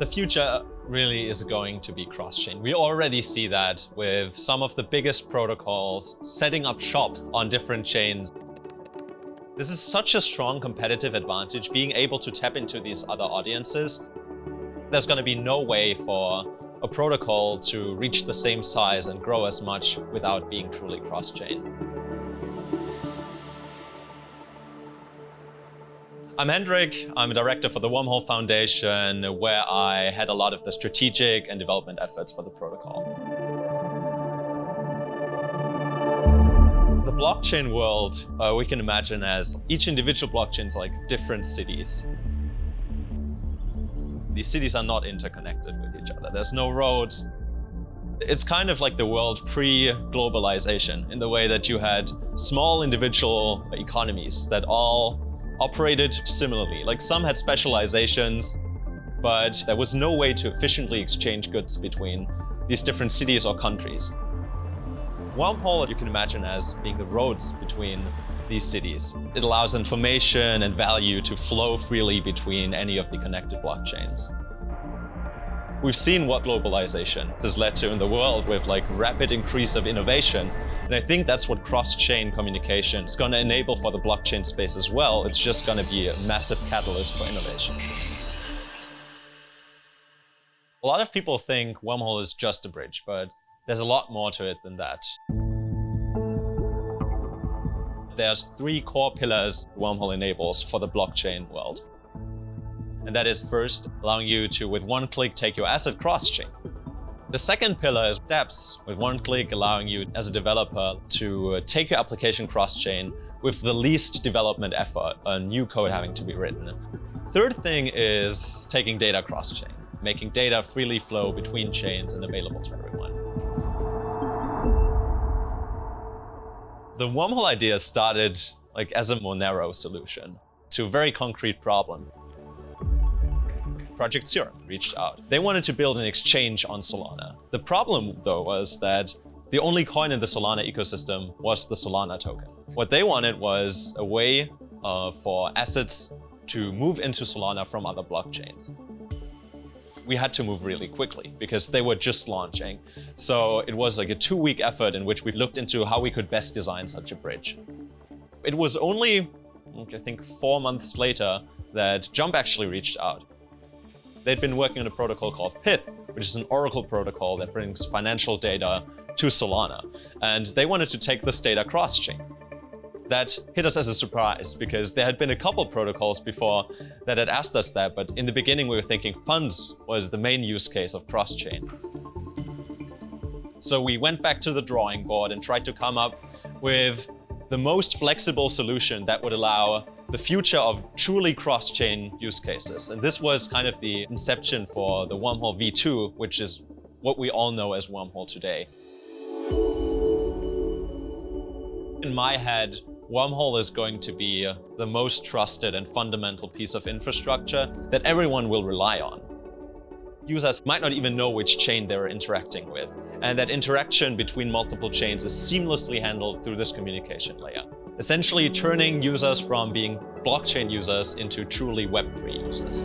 the future really is going to be cross-chain. We already see that with some of the biggest protocols setting up shops on different chains. This is such a strong competitive advantage, being able to tap into these other audiences. There's going to be no way for a protocol to reach the same size and grow as much without being truly cross-chain. I'm Hendrik. I'm a director for the Wormhole Foundation, where I had a lot of the strategic and development efforts for the protocol. The blockchain world, we can imagine as each individual blockchain is like different cities. These cities are not interconnected with each other. There's no roads. It's kind of like the world pre-globalization, in the way that you had small individual economies that all operated similarly. Like, some had specializations, but there was no way to efficiently exchange goods between these different cities or countries. Wormhole, you can imagine as being the roads between these cities. It allows information and value to flow freely between any of the connected blockchains. We've seen what globalization has led to in the world with like rapid increase of innovation. And I think that's what cross-chain communication is going to enable for the blockchain space as well. It's just going to be a massive catalyst for innovation. A lot of people think Wormhole is just a bridge, but there's a lot more to it than that. There's 3 core pillars Wormhole enables for the blockchain world. And that is, first, allowing you to, with one click, take your asset cross-chain. The second pillar is dApps, with one click allowing you as a developer to take your application cross-chain with the least development effort, new code having to be written. Third thing is taking data cross-chain, making data freely flow between chains and available to everyone. The Wormhole idea started like as a more narrow solution to a very concrete problem. Project Zero reached out. They wanted to build an exchange on Solana. The problem, though, was that the only coin in the Solana ecosystem was the Solana token. What they wanted was a way for assets to move into Solana from other blockchains. We had to move really quickly because they were just launching. So it was like a 2-week effort in which we looked into how we could best design such a bridge. It was only, I think, 4 months later that Jump actually reached out. They'd been working on a protocol called Pith, which is an Oracle protocol that brings financial data to Solana. And they wanted to take this data cross-chain. That hit us as a surprise because there had been a couple protocols before that had asked us that, but in the beginning we were thinking funds was the main use case of cross-chain. So we went back to the drawing board and tried to come up with the most flexible solution that would allow the future of truly cross-chain use cases. And this was kind of the inception for the Wormhole V2, which is what we all know as Wormhole today. In my head, Wormhole is going to be the most trusted and fundamental piece of infrastructure that everyone will rely on. Users might not even know which chain they're interacting with, and that interaction between multiple chains is seamlessly handled through this communication layer, essentially turning users from being blockchain users into truly Web3 users.